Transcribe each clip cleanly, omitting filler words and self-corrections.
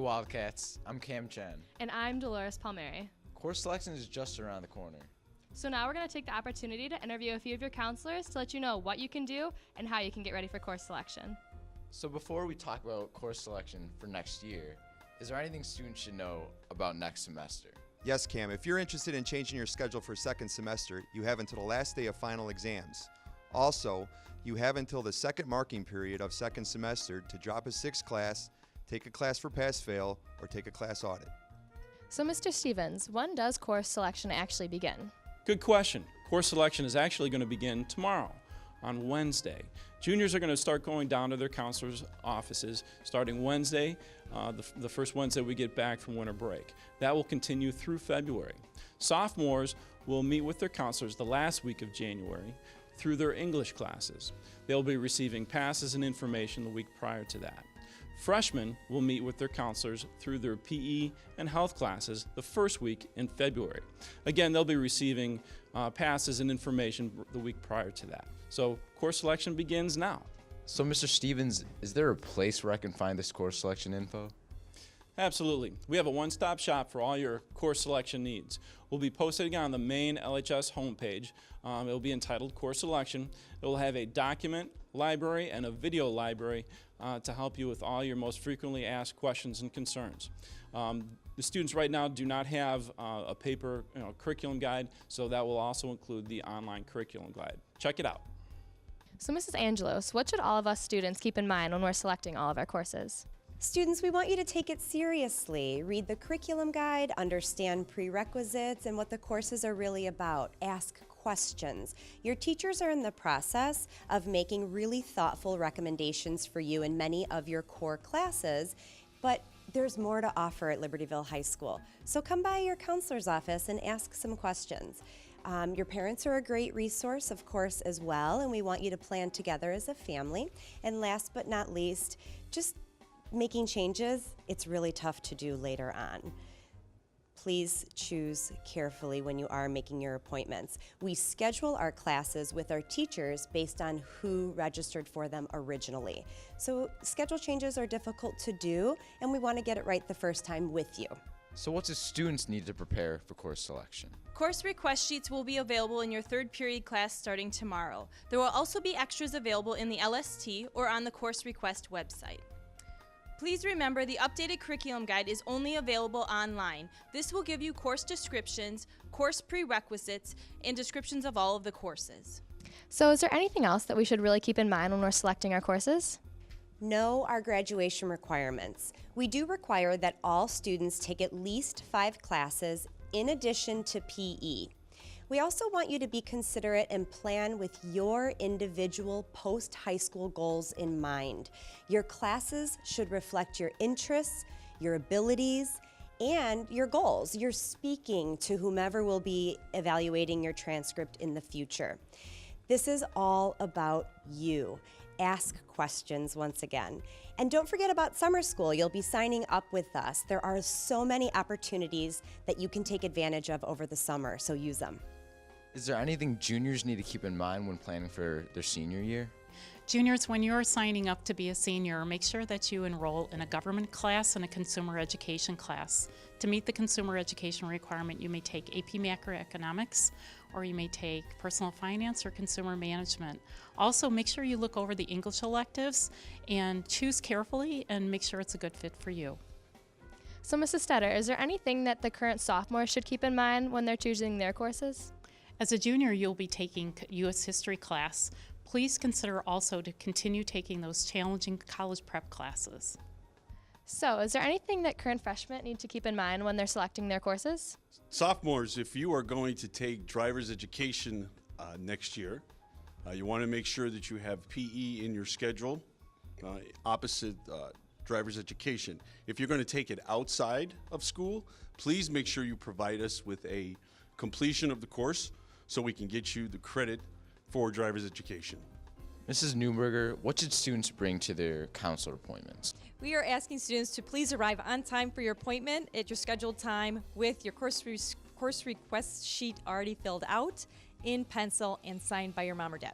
Wildcats. I'm Cam Chen. And I'm Dolores Palmieri. Course selection is just around the corner. So now we're going to take the opportunity to interview a few of your counselors to let you know what you can do and how you can get ready for course selection. So before we talk about course selection for next year, is there anything students should know about next semester? Yes, Cam. If you're interested in changing your schedule for second semester, you have until the last day of final exams. Also, you have until the second marking period of second semester to drop a sixth class, take a class for pass-fail, or take a class audit. So Mr. Stevens, when does course selection actually begin? Good question. Course selection is actually going to begin tomorrow on Wednesday. Juniors are going to start going down to their counselors' offices starting Wednesday, the first Wednesday we get back from winter break. That will continue through February. Sophomores will meet with their counselors the last week of January through their English classes. They'll be receiving passes and information the week prior to that. Freshmen will meet with their counselors through their PE and health classes the first week in February. Again, they'll be receiving passes and information the week prior to that. So course selection begins now. So Mr. Stevens, is there a place where I can find this course selection info? Absolutely. We have a one-stop shop for all your course selection needs. We'll be posting on the main LHS homepage. It will be entitled Course Selection. It will have a document library and a video library to help you with all your most frequently asked questions and concerns. The students right now do not have a paper curriculum guide, so that will also include the online curriculum guide. Check it out. So Mrs. Angelos, what should all of us students keep in mind when we're selecting all of our courses? Students, we want you to take it seriously. Read the curriculum guide, understand prerequisites and what the courses are really about. Ask questions. Your teachers are in the process of making really thoughtful recommendations for you in many of your core classes, but there's more to offer at Libertyville High School. So come by your counselor's office and ask some questions. Your parents are a great resource, of course, as well, and we want you to plan together as a family. And last but not least, just making changes, it's really tough to do later on. Please choose carefully when you are making your appointments. We schedule our classes with our teachers based on who registered for them originally. So schedule changes are difficult to do, and we want to get it right the first time with you. So what do students need to prepare for course selection? Course request sheets will be available in your third period class starting tomorrow. There will also be extras available in the LST or on the course request website. Please remember the updated curriculum guide is only available online. This will give you course descriptions, course prerequisites, and descriptions of all of the courses. So is there anything else that we should really keep in mind when we're selecting our courses? Know our graduation requirements. We do require that all students take at least 5 classes in addition to PE. We also want you to be considerate and plan with your individual post-high school goals in mind. Your classes should reflect your interests, your abilities, and your goals. You're speaking to whomever will be evaluating your transcript in the future. This is all about you. Ask questions once again. And don't forget about summer school. You'll be signing up with us. There are so many opportunities that you can take advantage of over the summer, so use them. Is there anything juniors need to keep in mind when planning for their senior year? Juniors, when you're signing up to be a senior, make sure that you enroll in a government class and a consumer education class. To meet the consumer education requirement, you may take AP Macroeconomics, or you may take personal finance or consumer management. Also, make sure you look over the English electives and choose carefully and make sure it's a good fit for you. So Mrs. Stetter, is there anything that the current sophomores should keep in mind when they're choosing their courses? As a junior, you'll be taking U.S. history class. Please consider also to continue taking those challenging college prep classes. So is there anything that current freshmen need to keep in mind when they're selecting their courses? Sophomores, if you are going to take driver's education next year, you want to make sure that you have PE in your schedule opposite driver's education. If you're going to take it outside of school, please make sure you provide us with a completion of the course so we can get you the credit for driver's education. Mrs. Newberger, what should students bring to their counselor appointments? We are asking students to please arrive on time for your appointment at your scheduled time with your course request sheet already filled out in pencil and signed by your mom or dad.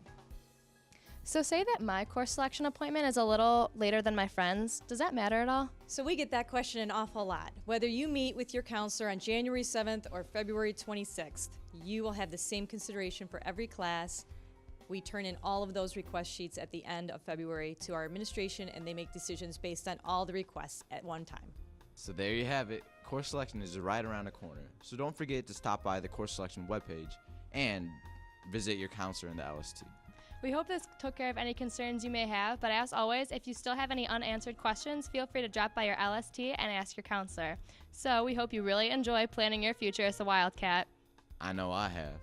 So say that my course selection appointment is a little later than my friends. Does that matter at all? So we get that question an awful lot. Whether you meet with your counselor on January 7th or February 26th, you will have the same consideration for every class. We turn in all of those request sheets at the end of February to our administration, and they make decisions based on all the requests at one time. So there you have it. Course selection is right around the corner. So don't forget to stop by the course selection webpage and visit your counselor in the LST. We hope this took care of any concerns you may have, but as always, if you still have any unanswered questions, feel free to drop by your LST and ask your counselor. So we hope you really enjoy planning your future as a Wildcat. I know I have.